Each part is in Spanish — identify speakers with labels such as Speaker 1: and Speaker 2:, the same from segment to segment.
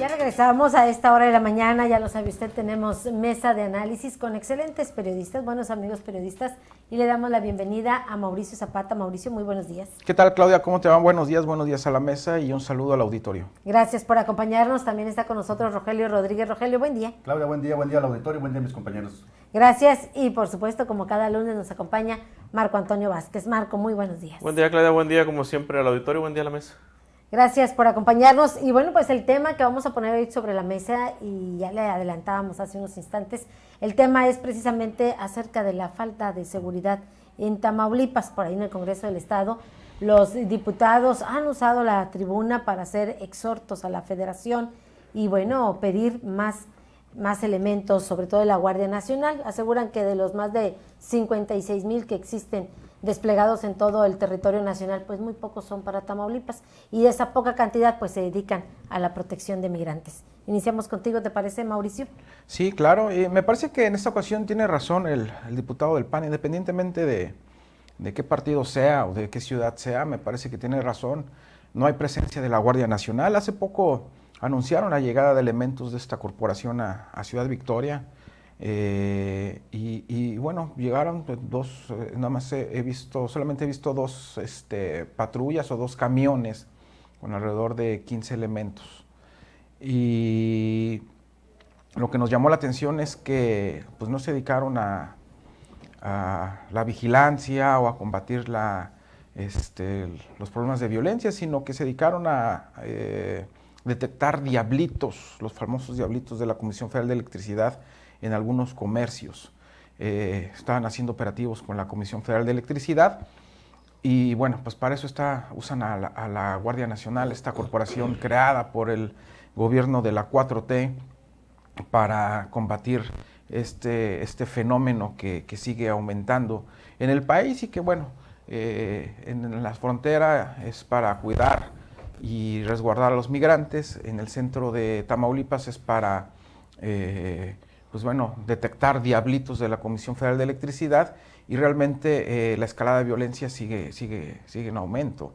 Speaker 1: Regresamos a esta hora de la mañana, ya lo sabe usted, tenemos mesa de análisis con excelentes periodistas, buenos amigos periodistas, y le damos la bienvenida a Mauricio Zapata. Mauricio, muy buenos días.
Speaker 2: ¿Qué tal, Claudia? ¿Cómo te va? Buenos días a la mesa y un saludo al auditorio.
Speaker 1: Gracias por acompañarnos, también está con nosotros Rogelio Rodríguez. Rogelio, buen día.
Speaker 3: Claudia, buen día al auditorio, buen día a mis compañeros.
Speaker 1: Gracias, y por supuesto, como cada lunes nos acompaña Marco Antonio Vázquez. Marco, muy buenos días.
Speaker 4: Buen día, Claudia, buen día como siempre al auditorio, buen día a la mesa.
Speaker 1: Gracias por acompañarnos. Y bueno, pues el tema que vamos a poner hoy sobre la mesa, y ya le adelantábamos hace unos instantes, el tema es precisamente acerca de la falta de seguridad en Tamaulipas. Por ahí en el Congreso del Estado, los diputados han usado la tribuna para hacer exhortos a la Federación y bueno, pedir más elementos, sobre todo de la Guardia Nacional. Aseguran que de los más de 56,000 que existen desplegados en todo el territorio nacional, pues muy pocos son para Tamaulipas, y de esa poca cantidad pues se dedican a la protección de migrantes. Iniciamos contigo, ¿te parece, Mauricio?
Speaker 2: Sí, claro, me parece que en esta ocasión tiene razón el diputado del PAN, independientemente de qué partido sea o de qué ciudad sea, me parece que tiene razón. No hay presencia de la Guardia Nacional. Hace poco anunciaron la llegada de elementos de esta corporación a Ciudad Victoria, y bueno, llegaron dos, nada más solamente he visto dos patrullas o dos camiones con alrededor de 15 elementos. Y lo que nos llamó la atención es que pues no se dedicaron a la vigilancia o a combatir los problemas de violencia, sino que se dedicaron a detectar diablitos, los famosos diablitos de la Comisión Federal de Electricidad en algunos comercios. Estaban haciendo operativos con la Comisión Federal de Electricidad y bueno, pues para eso usan a la Guardia Nacional, esta corporación creada por el gobierno de la 4T para combatir este fenómeno que sigue aumentando en el país y que bueno, en la frontera es para cuidar y resguardar a los migrantes, en el centro de Tamaulipas es para pues bueno, detectar diablitos de la Comisión Federal de Electricidad, y realmente la escalada de violencia sigue en aumento.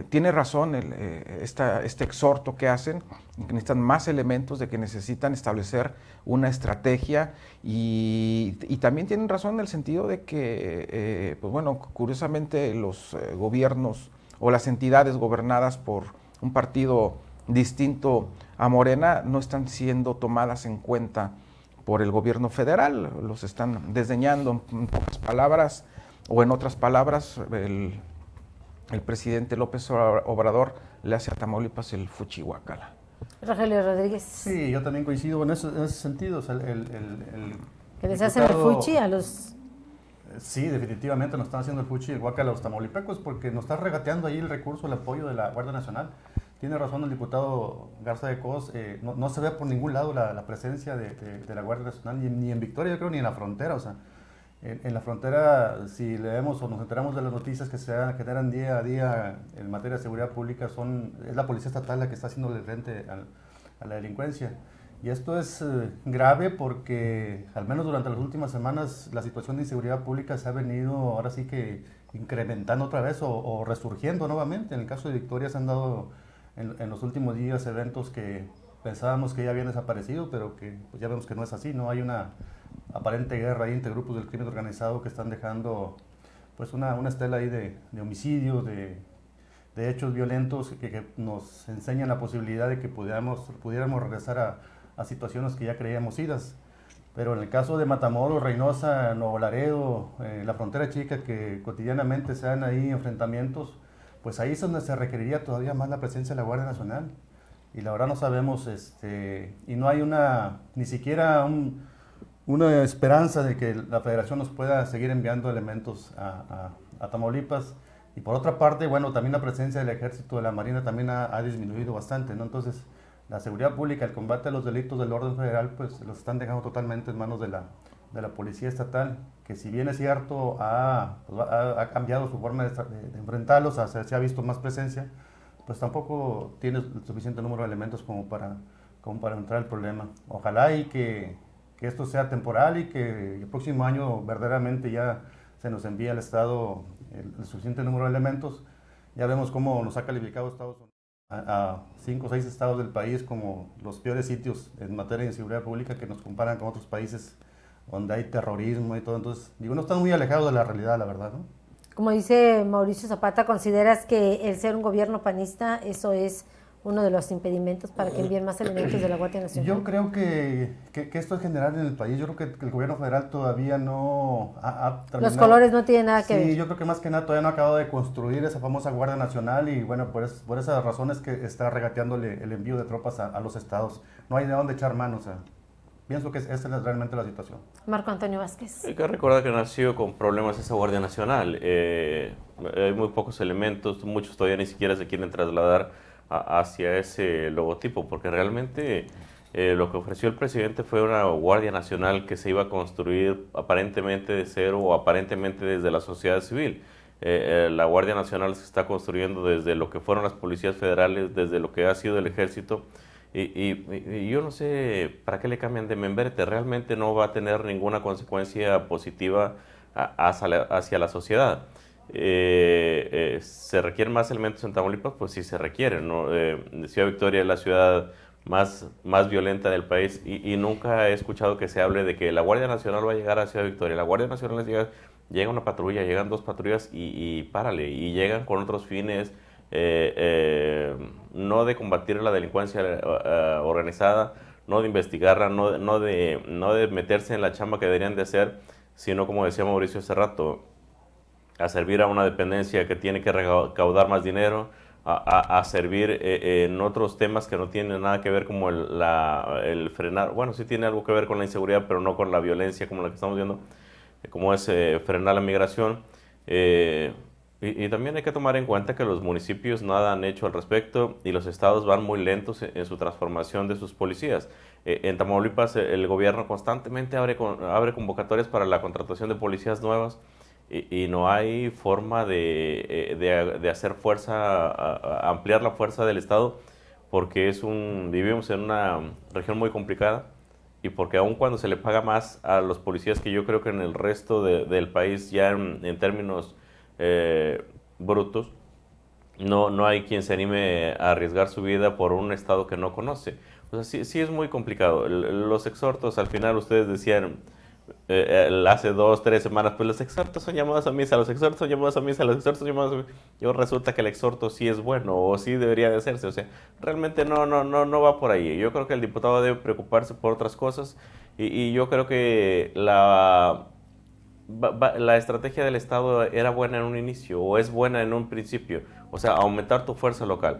Speaker 2: Tiene razón este exhorto que hacen, que necesitan más elementos, de que necesitan establecer una estrategia, y también tienen razón en el sentido de que, pues bueno, curiosamente los gobiernos o las entidades gobernadas por un partido distinto a Morena no están siendo tomadas en cuenta por el gobierno federal, los están desdeñando en pocas palabras, o en otras palabras, el presidente López Obrador le hace a Tamaulipas el fuchihuacala.
Speaker 1: Rogelio Rodríguez.
Speaker 3: Sí, yo también coincido en ese sentido. O sea,
Speaker 1: que les hacen el fuchi a los...
Speaker 3: Sí, definitivamente nos están haciendo el fuchi y el guacala a los tamaulipecos, porque nos está regateando ahí el recurso, el apoyo de la Guardia Nacional. Tiene razón el diputado Garza de Cos, no se ve por ningún lado la presencia de la Guardia Nacional, ni en Victoria, yo creo, ni en la frontera. O sea, en la frontera, si leemos o nos enteramos de las noticias que se generan día a día en materia de seguridad pública, es la Policía Estatal la que está haciéndole frente a la delincuencia. Y esto es grave porque, al menos durante las últimas semanas, la situación de inseguridad pública se ha venido ahora sí que incrementando otra vez o resurgiendo nuevamente. En el caso de Victoria se han dado en los últimos días eventos que pensábamos que ya habían desaparecido, pero que pues ya vemos que no es así, ¿no? Hay una aparente guerra ahí entre grupos del crimen organizado que están dejando pues una estela ahí de homicidios, de hechos violentos que nos enseñan la posibilidad de que pudiéramos regresar a situaciones que ya creíamos idas. Pero en el caso de Matamoros, Reynosa, Nuevo Laredo, la frontera chica, que cotidianamente se dan ahí enfrentamientos, pues ahí es donde se requeriría todavía más la presencia de la Guardia Nacional. Y la verdad no sabemos, y no hay ni siquiera una esperanza de que la Federación nos pueda seguir enviando elementos a Tamaulipas. Y por otra parte, bueno, también la presencia del Ejército, de la Marina también ha disminuido bastante, ¿no? Entonces, la seguridad pública, el combate a los delitos del orden federal, pues los están dejando totalmente en manos de la Policía Estatal, que si bien es cierto, ha cambiado su forma de enfrentarlos, se ha visto más presencia, pues tampoco tiene el suficiente número de elementos como para entrar el problema. Ojalá y que esto sea temporal y que el próximo año verdaderamente ya se nos envíe al Estado el suficiente número de elementos. Ya vemos cómo nos ha calificado Estados Unidos. a 5 o 6 estados del país como los peores sitios en materia de inseguridad pública, que nos comparan con otros países donde hay terrorismo y todo. Entonces, digo, no están muy alejados de la realidad, la verdad, ¿no?
Speaker 1: Como dice Mauricio Zapata, ¿consideras que el ser un gobierno panista, eso es uno de los impedimentos para que envíen más elementos de la Guardia Nacional?
Speaker 3: Yo creo que esto es general en el país. Yo creo que el gobierno federal todavía no ha terminado.
Speaker 1: Los colores no tienen nada que ver.
Speaker 3: Sí, yo creo que más que nada todavía no ha acabado de construir esa famosa Guardia Nacional y bueno, por esas razones que está regateándole el envío de tropas a los estados. No hay de dónde echar mano, o sea, pienso que esa es realmente la situación.
Speaker 1: Marco Antonio Vázquez.
Speaker 4: Hay que recordar que nació con problemas esa Guardia Nacional. Hay muy pocos elementos, muchos todavía ni siquiera se quieren trasladar hacia ese logotipo, porque realmente lo que ofreció el presidente fue una Guardia Nacional que se iba a construir aparentemente de cero o aparentemente desde la sociedad civil. La Guardia Nacional se está construyendo desde lo que fueron las policías federales, desde lo que ha sido el ejército, y yo no sé para qué le cambian de membrete. Realmente no va a tener ninguna consecuencia positiva hacia la sociedad. ¿Se requieren más elementos en Tamaulipas? Pues sí se requieren, ¿no? Ciudad Victoria es la ciudad más violenta del país y nunca he escuchado que se hable de que la Guardia Nacional va a llegar a Ciudad Victoria. La Guardia Nacional llega una patrulla, llegan 2 patrullas y párale, y llegan con otros fines, no de combatir la delincuencia organizada, no de investigarla, no de meterse en la chamba que deberían de hacer, sino, como decía Mauricio hace rato, a servir a una dependencia que tiene que recaudar más dinero, a servir en otros temas que no tienen nada que ver, como el frenar. Bueno, sí tiene algo que ver con la inseguridad, pero no con la violencia como la que estamos viendo, como es frenar la migración. Y también hay que tomar en cuenta que los municipios nada han hecho al respecto y los estados van muy lentos en su transformación de sus policías. En Tamaulipas el gobierno constantemente abre convocatorias para la contratación de policías nuevas, y no hay forma de hacer fuerza, ampliar la fuerza del Estado, porque vivimos en una región muy complicada, y porque aun cuando se le paga más a los policías que yo creo que en el resto del país, ya en términos brutos, no hay quien se anime a arriesgar su vida por un Estado que no conoce. O sea, sí es muy complicado. Los exhortos, al final ustedes decían, hace 2, 3 semanas, pues los exhortos son llamados a misa, los exhortos son llamados a misa, los exhortos son llamados a misa. Y resulta que el exhorto sí es bueno, o sí debería de hacerse. O sea, realmente no va por ahí. Yo creo que el diputado debe preocuparse por otras cosas, y yo creo que la estrategia del Estado era buena en un inicio, o es buena en un principio, o sea, aumentar tu fuerza local.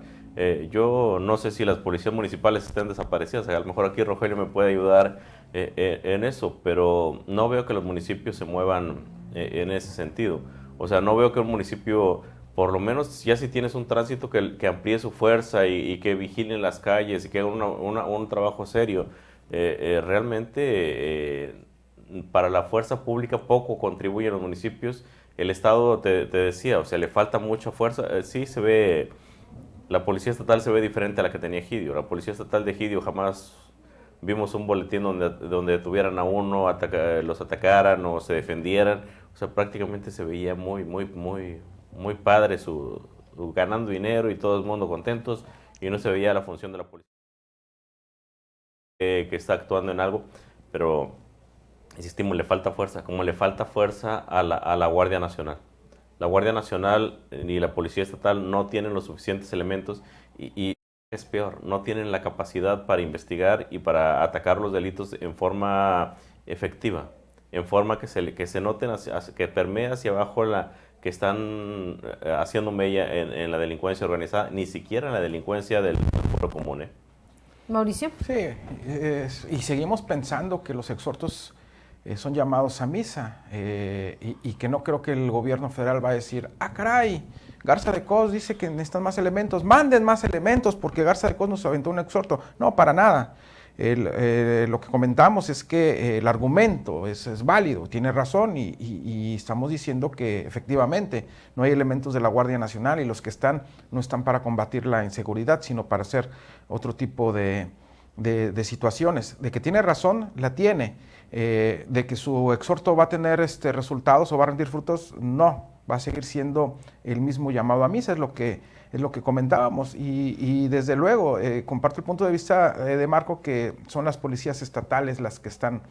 Speaker 4: Yo no sé si las policías municipales estén desaparecidas, a lo mejor aquí Rogelio me puede ayudar en eso, pero no veo que los municipios se muevan en ese sentido. O sea, no veo que un municipio, por lo menos ya si tienes un tránsito que amplíe su fuerza y que vigilen las calles y que haga un trabajo serio. Realmente para la fuerza pública poco contribuyen los municipios. El Estado, te decía, o sea, le falta mucha fuerza. Sí se ve, la policía estatal se ve diferente a la que tenía Egidio. La policía estatal de Egidio jamás vimos un boletín donde detuvieran a uno, los atacaran o se defendieran. O sea, prácticamente se veía muy padre ganando dinero y todo el mundo contentos, y no se veía la función de la policía que está actuando en algo. Pero insistimos, le falta fuerza, como le falta fuerza a la Guardia Nacional. La Guardia Nacional ni la Policía Estatal no tienen los suficientes elementos, y es peor, no tienen la capacidad para investigar y para atacar los delitos en forma efectiva, en forma que se noten, que permee hacia abajo que están haciendo mella en la delincuencia organizada, ni siquiera en la delincuencia del foro común.
Speaker 1: Mauricio.
Speaker 2: Sí, y seguimos pensando que los exhortos son llamados a misa, y que no creo que el gobierno federal va a decir, caray, Garza de Cos dice que necesitan más elementos, manden más elementos porque Garza de Cos nos aventó un exhorto. No, para nada. Lo que comentamos es que el argumento es válido, tiene razón, y estamos diciendo que efectivamente no hay elementos de la Guardia Nacional, y los que están no están para combatir la inseguridad, sino para hacer otro tipo de situaciones. De que tiene razón, la tiene. De que su exhorto va a tener resultados o va a rendir frutos, no, va a seguir siendo el mismo llamado a misa. Es lo que es lo que comentábamos. Y desde luego, comparto el punto de vista de Marco, que son las policías estatales las que están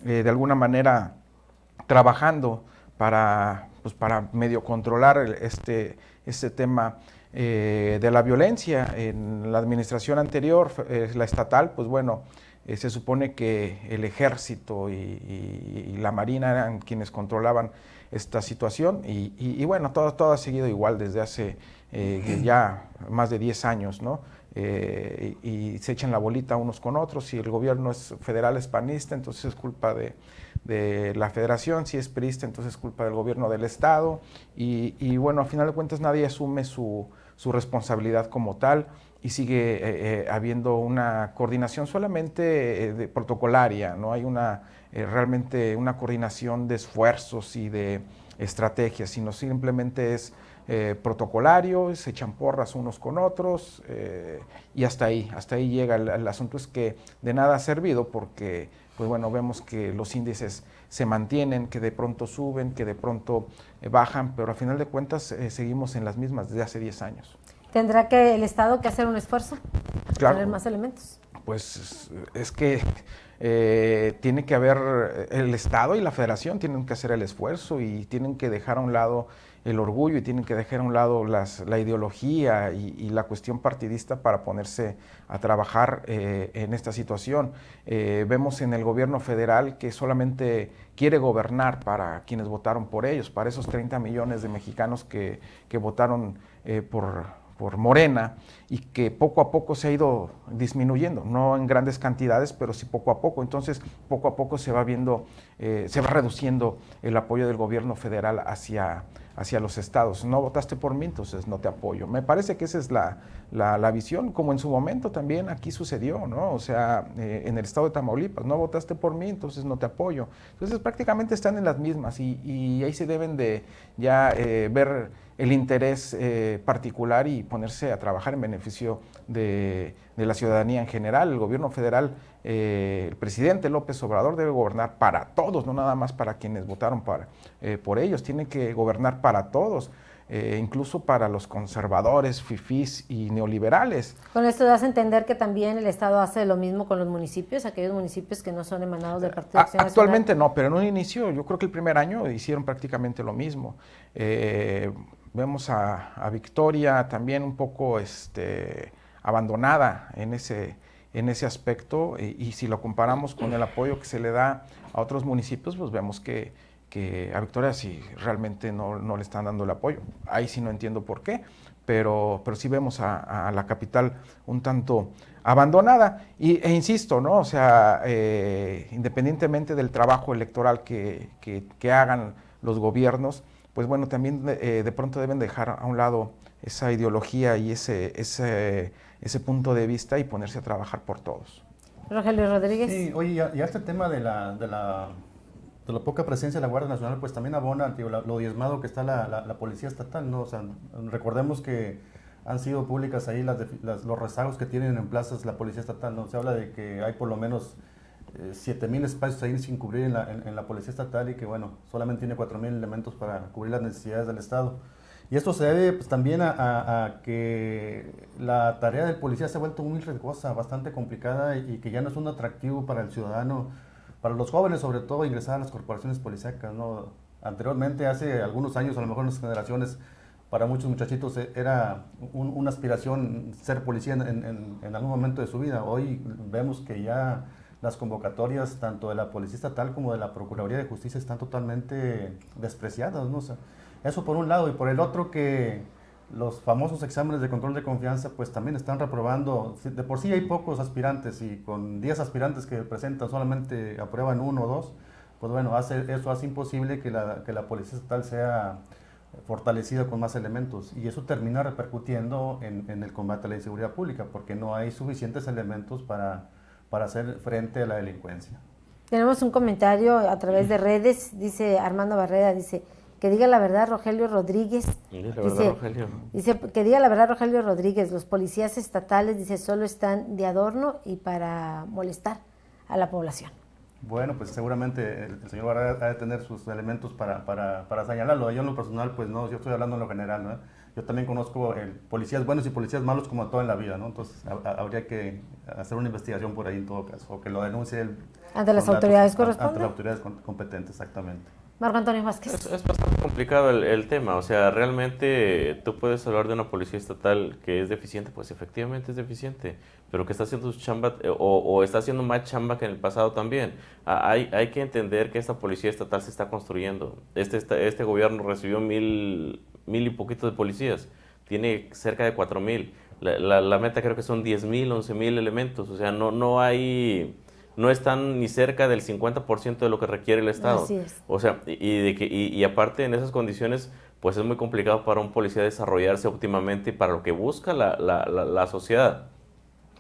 Speaker 2: de alguna manera trabajando para medio controlar este tema de la violencia. En la administración anterior, la estatal, pues bueno, se supone que el ejército y la marina eran quienes controlaban esta situación y bueno, todo ha seguido igual desde hace ya más de 10 años, ¿no? Y se echan la bolita unos con otros. Si el gobierno federal es panista, entonces es culpa de la federación; si es priista, entonces es culpa del gobierno del estado, y bueno, a final de cuentas nadie asume su responsabilidad como tal, y sigue habiendo una coordinación solamente protocolaria. No hay realmente una coordinación de esfuerzos y de estrategias, sino simplemente es protocolario, se echan porras unos con otros, y hasta ahí llega. El asunto es que de nada ha servido, porque pues bueno, vemos que los índices se mantienen, que de pronto suben, que de pronto bajan, pero a final de cuentas seguimos en las mismas desde hace 10 años.
Speaker 1: ¿Tendrá que el Estado que hacer un esfuerzo?
Speaker 2: Claro.
Speaker 1: Tener más elementos.
Speaker 2: Pues es que tiene que haber, el Estado y la Federación tienen que hacer el esfuerzo, y tienen que dejar a un lado el orgullo, y tienen que dejar a un lado la ideología y la cuestión partidista para ponerse a trabajar en esta situación. Vemos en el gobierno federal que solamente quiere gobernar para quienes votaron por ellos, para esos 30 millones de mexicanos que votaron por Morena, y que poco a poco se ha ido disminuyendo, no en grandes cantidades, pero sí poco a poco. Entonces, poco a poco se va viendo, se va reduciendo el apoyo del gobierno federal hacia los estados. No votaste por mí, entonces no te apoyo. Me parece que esa es la visión, como en su momento también aquí sucedió, ¿no? O sea, en el estado de Tamaulipas, no votaste por mí, entonces no te apoyo. Entonces prácticamente están en las mismas, y ahí se deben de ya ver el interés particular y ponerse a trabajar en beneficio de la ciudadanía en general. El gobierno federal, el presidente López Obrador debe gobernar para todos, no nada más para quienes votaron por ellos. Tiene que gobernar para todos, incluso para los conservadores, fifís y neoliberales.
Speaker 1: Con esto das a entender que también el Estado hace lo mismo con los municipios, aquellos municipios que no son emanados del Partido de Acción Nacional.
Speaker 2: Actualmente no, pero en un inicio, yo creo que el primer año hicieron prácticamente lo mismo. Vemos a Victoria también un poco abandonada en ese aspecto, y si lo comparamos con el apoyo que se le da a otros municipios, pues vemos que a Victoria sí realmente no le están dando el apoyo. Ahí sí no entiendo por qué, pero sí vemos a la capital un tanto abandonada, e insisto, ¿no? O sea, independientemente del trabajo electoral que hagan los gobiernos, pues bueno, también de pronto deben dejar a un lado esa ideología y ese punto de vista, y ponerse a trabajar por todos.
Speaker 1: Rogelio Rodríguez.
Speaker 3: Sí, oye, ya este tema de la poca presencia de la Guardia Nacional, pues también abona, digo, lo diezmado que está la Policía Estatal, ¿no? O sea, recordemos que han sido públicas ahí los rezagos que tienen en plazas la Policía Estatal, ¿no? Se habla de que hay por lo menos 7,000 espacios ahí sin cubrir en la Policía Estatal, y que bueno, solamente tiene 4,000 elementos para cubrir las necesidades del Estado. Y esto se debe pues, también a que la tarea del policía se ha vuelto muy riesgosa, bastante complicada, y que ya no es un atractivo para el ciudadano, para los jóvenes sobre todo, ingresar a las corporaciones policíacas, ¿no? Anteriormente, hace algunos años, a lo mejor en las generaciones, para muchos muchachitos era una aspiración ser policía en algún momento de su vida. Hoy vemos que ya las convocatorias tanto de la Policía Estatal como de la Procuraduría de Justicia están totalmente despreciadas, ¿no? O sea, eso por un lado, y por el otro que los famosos exámenes de control de confianza pues también están reprobando. De por sí hay pocos aspirantes, y con 10 aspirantes que presentan solamente aprueban 1 o 2, pues bueno, eso hace imposible que la Policía Estatal sea fortalecida con más elementos, y eso termina repercutiendo en el combate a la inseguridad pública, porque no hay suficientes elementos para hacer frente a la delincuencia.
Speaker 1: Tenemos un comentario a través de redes, dice Armando Barrera, dice que diga la verdad Rogelio Rodríguez. Dice que diga la verdad Rogelio Rodríguez, los policías estatales, dice, solo están de adorno y para molestar a la población.
Speaker 3: Bueno, pues seguramente el señor Barrera ha de tener sus elementos para señalarlo. Yo en lo personal, pues no, yo estoy hablando en lo general, ¿no? yo también conozco policías buenos y policías malos como todo en la vida, ¿no? Entonces habría que hacer una investigación por ahí en todo caso, o que lo denuncie
Speaker 1: ante las autoridades correspondientes.
Speaker 3: Ante las autoridades competentes, exactamente.
Speaker 1: Marco Antonio Vázquez.
Speaker 4: Es bastante complicado el tema, o sea, realmente tú puedes hablar de una policía estatal que es deficiente, pues efectivamente es deficiente, pero que está haciendo su chamba o está haciendo más chamba que en el pasado también. Hay que entender que esta policía estatal se está construyendo. Este gobierno recibió 1,000 y poquitos de policías, tiene cerca de 4,000. La meta creo que son 10,000, 11,000 elementos, o sea, no están ni cerca del 50% de lo que requiere el Estado.
Speaker 1: Así es.
Speaker 4: O sea, y aparte en esas condiciones, pues es muy complicado para un policía desarrollarse óptimamente para lo que busca la sociedad.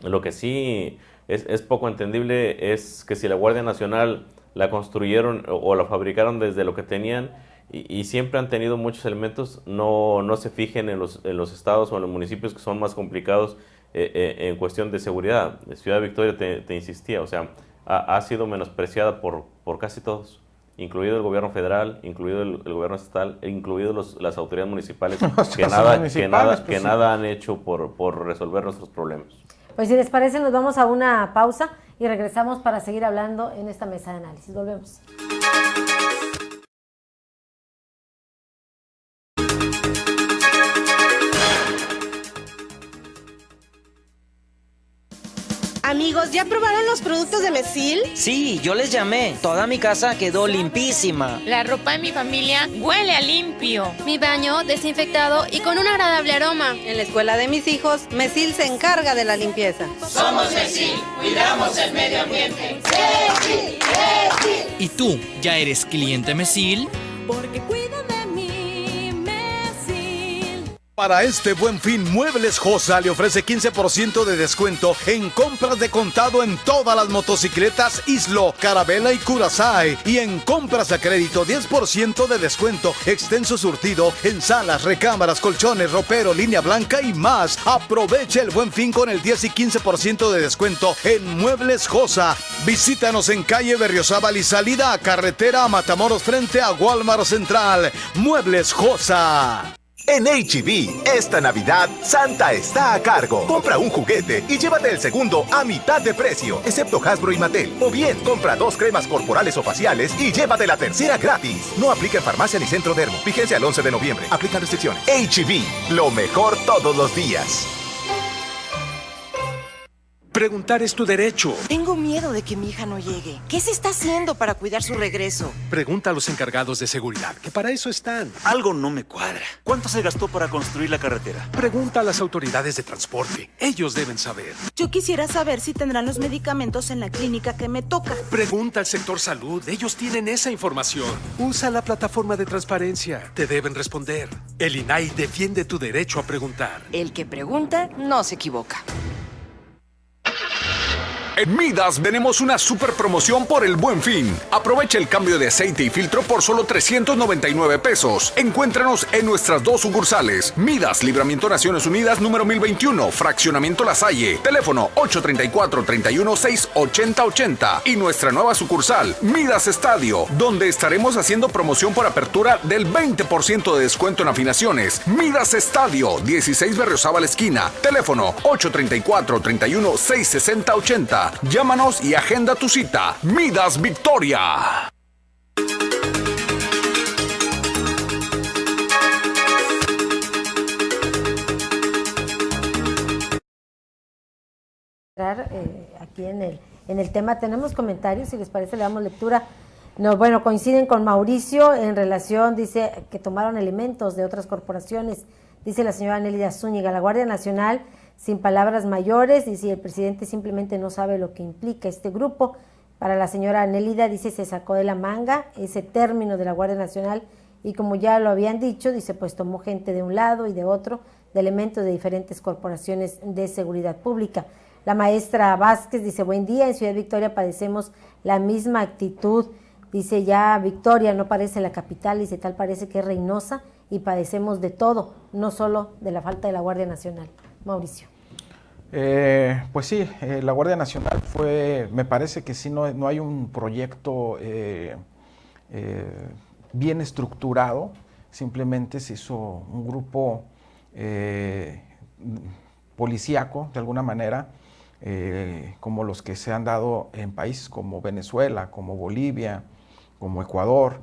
Speaker 4: Lo que sí es poco entendible es que si la Guardia Nacional la construyeron o la fabricaron desde lo que tenían y siempre han tenido muchos elementos, no se fijen en los estados o en los municipios que son más complicados en cuestión de seguridad. Ciudad Victoria, te insistía, o sea, ha sido menospreciada por casi todos, incluido el gobierno federal, incluido el gobierno estatal, incluido las autoridades municipales, que nada han hecho por resolver nuestros problemas.
Speaker 1: Pues si les parece, nos vamos a una pausa y regresamos para seguir hablando en esta mesa de análisis. Volvemos.
Speaker 5: Amigos, ¿ya probaron los productos de Mesil?
Speaker 6: Sí, yo les llamé. Toda mi casa quedó limpísima.
Speaker 7: La ropa de mi familia huele a limpio.
Speaker 8: Mi baño desinfectado y con un agradable aroma.
Speaker 5: En la escuela de mis hijos, Mesil se encarga de la limpieza.
Speaker 9: Somos Mesil, cuidamos el medio ambiente. ¡Mesil! ¡Mesil!
Speaker 10: ¿Y tú, ya eres cliente Mesil?
Speaker 11: Porque cuida de mí, Mesil.
Speaker 12: Para este Buen Fin, Muebles Josa le ofrece 15% de descuento en compras de contado en todas las motocicletas Islo, Carabela y Curaçao. Y en compras a crédito, 10% de descuento. Extenso surtido en salas, recámaras, colchones, ropero, línea blanca y más. Aproveche el Buen Fin con el 10 y 15% de descuento en Muebles Josa. Visítanos en calle Berriozábal y salida a carretera a Matamoros frente a Walmart Central. Muebles Josa.
Speaker 13: En H-E-B, esta Navidad, Santa está a cargo. Compra un juguete y llévate el segundo a mitad de precio, excepto Hasbro y Mattel. O bien, compra 2 cremas corporales o faciales y llévate la tercera gratis. No aplica en farmacia ni centro dermo. Vigencia el 11 de noviembre. Aplican restricciones. H-E-B, lo mejor todos los días.
Speaker 14: Preguntar es tu derecho.
Speaker 15: Tengo miedo de que mi hija no llegue. ¿Qué se está haciendo para cuidar su regreso?
Speaker 14: Pregunta a los encargados de seguridad, que para eso están.
Speaker 16: Algo no me cuadra. ¿Cuánto se gastó para construir la carretera?
Speaker 14: Pregunta a las autoridades de transporte. Ellos deben saber.
Speaker 15: Yo quisiera saber si tendrán los medicamentos en la clínica que me toca.
Speaker 14: Pregunta al sector salud. Ellos tienen esa información. Usa la plataforma de transparencia. Te deben responder. El INAI defiende tu derecho a preguntar.
Speaker 15: El que pregunta no se equivoca.
Speaker 17: En Midas tenemos una super promoción por el Buen Fin. Aprovecha el cambio de aceite y filtro por solo 399 pesos. Encuéntranos en nuestras 2 sucursales. Midas, Libramiento Naciones Unidas, número 1021, Fraccionamiento La Salle. Teléfono 834-316-8080. Y nuestra nueva sucursal, Midas Estadio, donde estaremos haciendo promoción por apertura del 20% de descuento en afinaciones. Midas Estadio, 16 Berriozábal esquina. Teléfono 834-316-6080. Llámanos y agenda tu cita. Midas Victoria.
Speaker 1: Aquí en el tema tenemos comentarios, si les parece le damos lectura. No, bueno, coinciden con Mauricio en relación, dice que tomaron elementos de otras corporaciones, dice la señora Nélida Zúñiga, la Guardia Nacional, sin palabras mayores, dice el presidente simplemente no sabe lo que implica este grupo. Para la señora Nélida, dice, se sacó de la manga ese término de la Guardia Nacional y como ya lo habían dicho, dice, pues tomó gente de un lado y de otro, de elementos de diferentes corporaciones de seguridad pública. La maestra Vázquez dice, buen día, en Ciudad Victoria padecemos la misma actitud, dice, ya Victoria no parece la capital, dice, tal parece que es Reynosa y padecemos de todo, no solo de la falta de la Guardia Nacional. Mauricio.
Speaker 2: Pues sí, la Guardia Nacional me parece que sí, no hay un proyecto bien estructurado, simplemente se hizo un grupo policíaco, de alguna manera, como los que se han dado en países como Venezuela, como Bolivia, como Ecuador,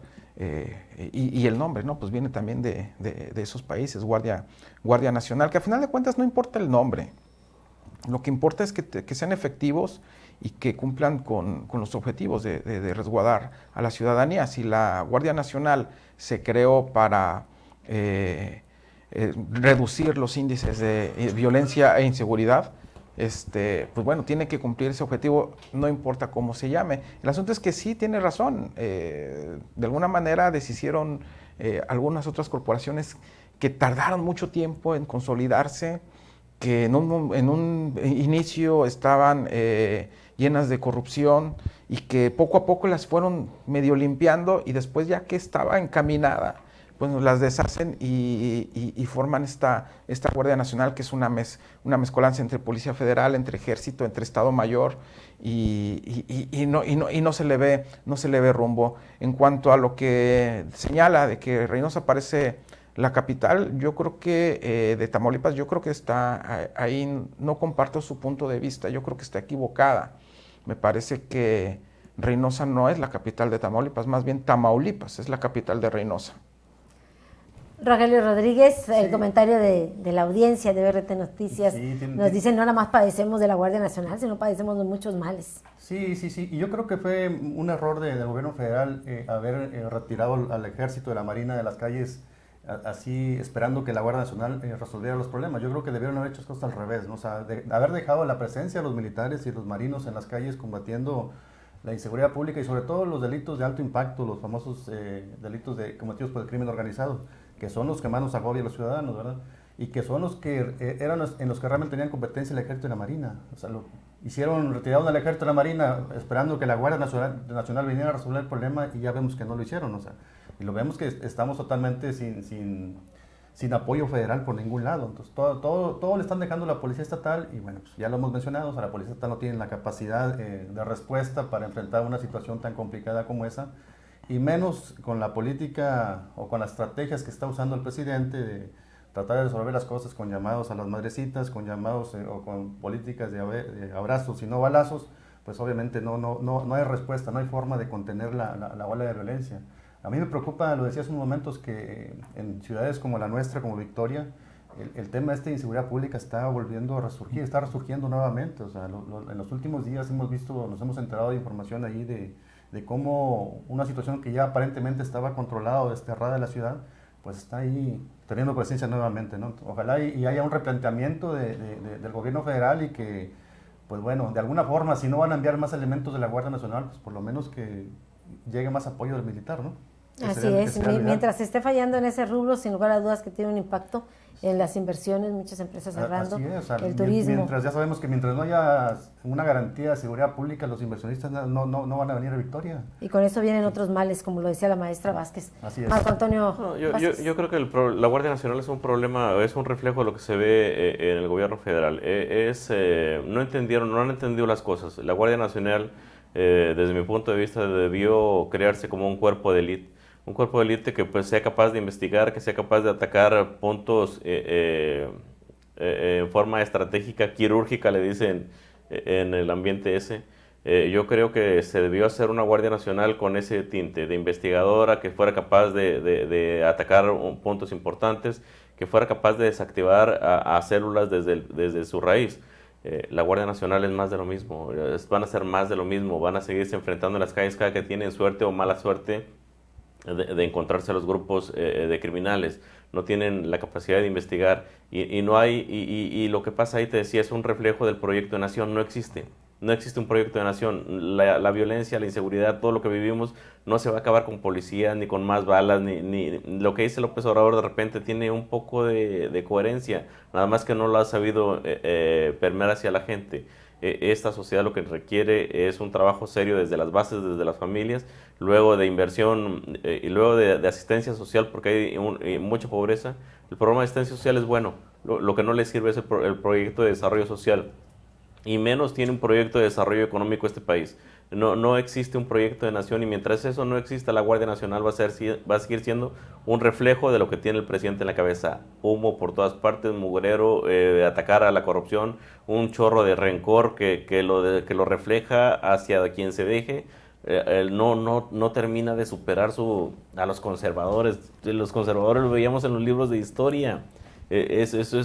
Speaker 2: y el nombre, ¿no? Pues viene también de esos países, Guardia Nacional, que a final de cuentas no importa el nombre, lo que importa es que sean efectivos y que cumplan con los objetivos de resguardar a la ciudadanía. Si la Guardia Nacional se creó para reducir los índices de violencia e inseguridad, pues bueno, tiene que cumplir ese objetivo, no importa cómo se llame. El asunto es que sí tiene razón, de alguna manera deshicieron algunas otras corporaciones que tardaron mucho tiempo en consolidarse, que en un inicio estaban llenas de corrupción y que poco a poco las fueron medio limpiando, y después, ya que estaba encaminada, pues las deshacen y forman esta Guardia Nacional, que es una mezcolanza entre Policía Federal, entre Ejército, entre Estado Mayor, y no se le ve rumbo. En cuanto a lo que señala de que Reynosa parece la capital, yo creo que de Tamaulipas, yo creo que está ahí, no comparto su punto de vista, yo creo que está equivocada. Me parece que Reynosa no es la capital de Tamaulipas, más bien Tamaulipas es la capital de Reynosa.
Speaker 1: Rogelio Rodríguez, el comentario de la audiencia de BRT Noticias, nos dice: no nada más padecemos de la Guardia Nacional, sino padecemos de muchos males.
Speaker 3: Sí, y yo creo que fue un error del gobierno federal haber retirado al Ejército de la Marina de las calles, así esperando que la Guardia Nacional resolviera los problemas. Yo creo que debieron haber hecho cosas al revés, ¿no? O sea, haber dejado la presencia de los militares y los marinos en las calles combatiendo la inseguridad pública y sobre todo los delitos de alto impacto, los famosos delitos cometidos por el crimen organizado, que son los que más nos agobia a los ciudadanos, ¿verdad? Y que son los que eran en los que realmente tenían competencia el Ejército y la Marina. O sea, retiraron al Ejército y la Marina esperando que la Guardia Nacional viniera a resolver el problema, y ya vemos que no lo hicieron, o sea, y lo vemos que estamos totalmente sin apoyo federal por ningún lado. Entonces todo le están dejando a la Policía Estatal, y bueno, pues ya lo hemos mencionado, o sea, la Policía Estatal no tiene la capacidad de respuesta para enfrentar una situación tan complicada como esa, y menos con la política o con las estrategias que está usando el presidente de tratar de resolver las cosas con llamados a las madrecitas, con llamados o con políticas de abrazos y no balazos. Pues obviamente no hay respuesta, no hay forma de contener la ola de violencia. A mí me preocupa, lo decía hace unos momentos, que en ciudades como la nuestra, como Victoria, el tema de inseguridad pública está volviendo a resurgir, está resurgiendo nuevamente. O sea, en los últimos días nos hemos enterado de información ahí de cómo una situación que ya aparentemente estaba controlada o desterrada de la ciudad, pues está ahí teniendo presencia nuevamente, ¿no? Ojalá y haya un replanteamiento del gobierno federal, y que, pues bueno, de alguna forma, si no van a enviar más elementos de la Guardia Nacional, pues por lo menos que llegue más apoyo del militar, ¿no?
Speaker 1: Así es, mientras esté fallando en ese rubro, sin lugar a dudas que tiene un impacto en las inversiones, muchas empresas cerrando,
Speaker 3: así es, o sea,
Speaker 1: el turismo.
Speaker 3: Mientras ya sabemos que mientras no haya una garantía de seguridad pública, los inversionistas no van a venir a Victoria.
Speaker 1: Y con eso vienen otros males, como lo decía la maestra Vázquez.
Speaker 3: Así es.
Speaker 1: Marco Antonio Vázquez.
Speaker 4: Yo creo que la Guardia Nacional es un problema, es un reflejo de lo que se ve en el gobierno federal. No han entendido las cosas. La Guardia Nacional, desde mi punto de vista, debió crearse como un cuerpo de élite. Un cuerpo de élite que pues sea capaz de investigar, que sea capaz de atacar puntos en forma estratégica, quirúrgica, le dicen en el ambiente ese. Yo creo que se debió hacer una Guardia Nacional con ese tinte de investigadora, que fuera capaz de atacar puntos importantes, que fuera capaz de desactivar a células desde su raíz. La Guardia Nacional es más de lo mismo, van a ser más de lo mismo, van a seguirse enfrentando en las calles cada que tienen suerte o mala suerte de encontrarse a los grupos de criminales. No tienen la capacidad de investigar y no hay, y lo que pasa ahí, te decía, es un reflejo del proyecto de nación. No existe un proyecto de nación. La violencia, la inseguridad, todo lo que vivimos no se va a acabar con policía, ni con más balas, ni lo que dice López Obrador de repente tiene un poco de coherencia, nada más que no lo ha sabido permear hacia la gente. Esta sociedad lo que requiere es un trabajo serio desde las bases, desde las familias, luego de inversión y luego de asistencia social, porque hay mucha pobreza. El programa de asistencia social es bueno, lo que no le sirve es el proyecto de desarrollo social. y menos tiene un proyecto de desarrollo económico este país. No existe un proyecto de nación, y mientras eso no exista, la Guardia Nacional va a seguir siendo un reflejo de lo que tiene el presidente en la cabeza. Humo por todas partes, mugrero, atacar a la corrupción, un chorro de rencor que lo refleja hacia quien se deje. No termina de superar a los conservadores. Los conservadores lo veíamos en los libros de historia.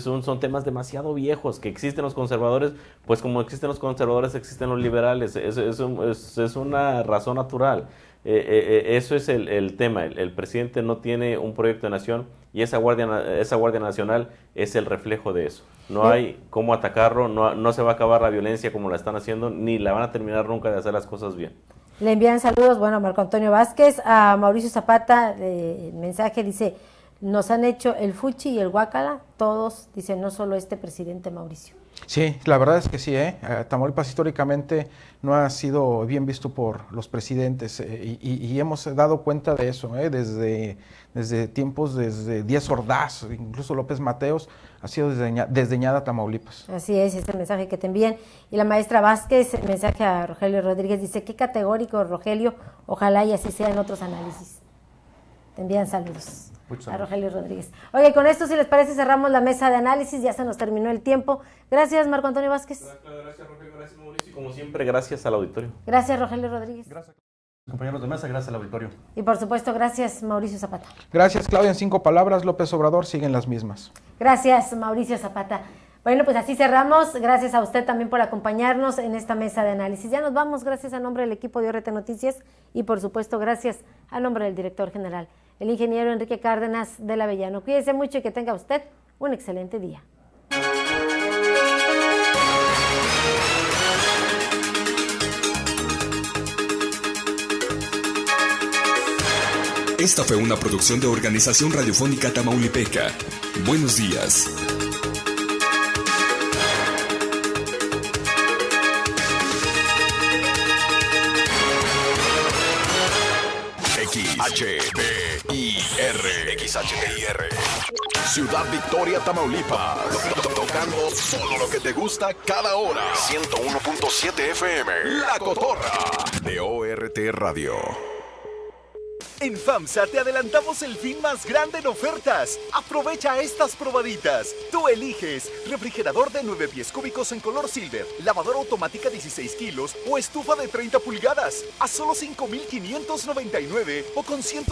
Speaker 4: Son temas demasiado viejos. Que existen los conservadores, pues como existen los conservadores, existen los liberales. Es una razón natural. Eso es el tema. El presidente no tiene un proyecto de nación, y esa Guardia Nacional es el reflejo de eso. No hay cómo atacarlo, no se va a acabar la violencia como la están haciendo, ni la van a terminar nunca de hacer las cosas bien.
Speaker 1: Le envían saludos, bueno, Marco Antonio Vázquez, a Mauricio Zapata, el mensaje dice: nos han hecho el fuchi y el guácala, todos, dice, no solo este presidente Mauricio.
Speaker 2: Sí, la verdad es que sí, Tamaulipas históricamente no ha sido bien visto por los presidentes, y hemos dado cuenta de eso, desde tiempos, desde Díaz Ordaz, incluso López Mateos, ha sido desdeñada Tamaulipas.
Speaker 1: Así es, este mensaje que te envían. Y la maestra Vázquez, el mensaje a Rogelio Rodríguez, dice: qué categórico, Rogelio, ojalá y así sea en otros análisis. Te envían saludos. A Rogelio Rodríguez. Oye, con esto, si les parece, cerramos la mesa de análisis, ya se nos terminó el tiempo. Gracias, Marco Antonio Vázquez.
Speaker 4: Gracias, Rogelio, gracias, Mauricio, y como siempre, gracias al auditorio.
Speaker 1: Gracias, Rogelio Rodríguez.
Speaker 3: Gracias, compañeros de mesa, gracias al auditorio.
Speaker 1: Y por supuesto, gracias, Mauricio Zapata.
Speaker 2: Gracias, Claudia. En 5 palabras, López Obrador siguen las mismas.
Speaker 1: Gracias, Mauricio Zapata. Bueno, pues así cerramos. Gracias a usted también por acompañarnos en esta mesa de análisis. Ya nos vamos, gracias a nombre del equipo de ORT Noticias, y por supuesto, gracias a nombre del director general, el ingeniero Enrique Cárdenas del Avellano. Cuídese mucho y que tenga usted un excelente día.
Speaker 18: Esta fue una producción de Organización Radiofónica Tamaulipeca. Buenos días.
Speaker 13: XHBIR. Ciudad Victoria, Tamaulipas. Tocando solo lo que te gusta cada hora. 101.7 FM. La Cotorra. De ORT Radio.
Speaker 12: En FAMSA te adelantamos el fin más grande en ofertas. Aprovecha estas probaditas. Tú eliges refrigerador de 9 pies cúbicos en color silver, lavadora automática 16 kilos o estufa de 30 pulgadas a solo $5,599 o con 100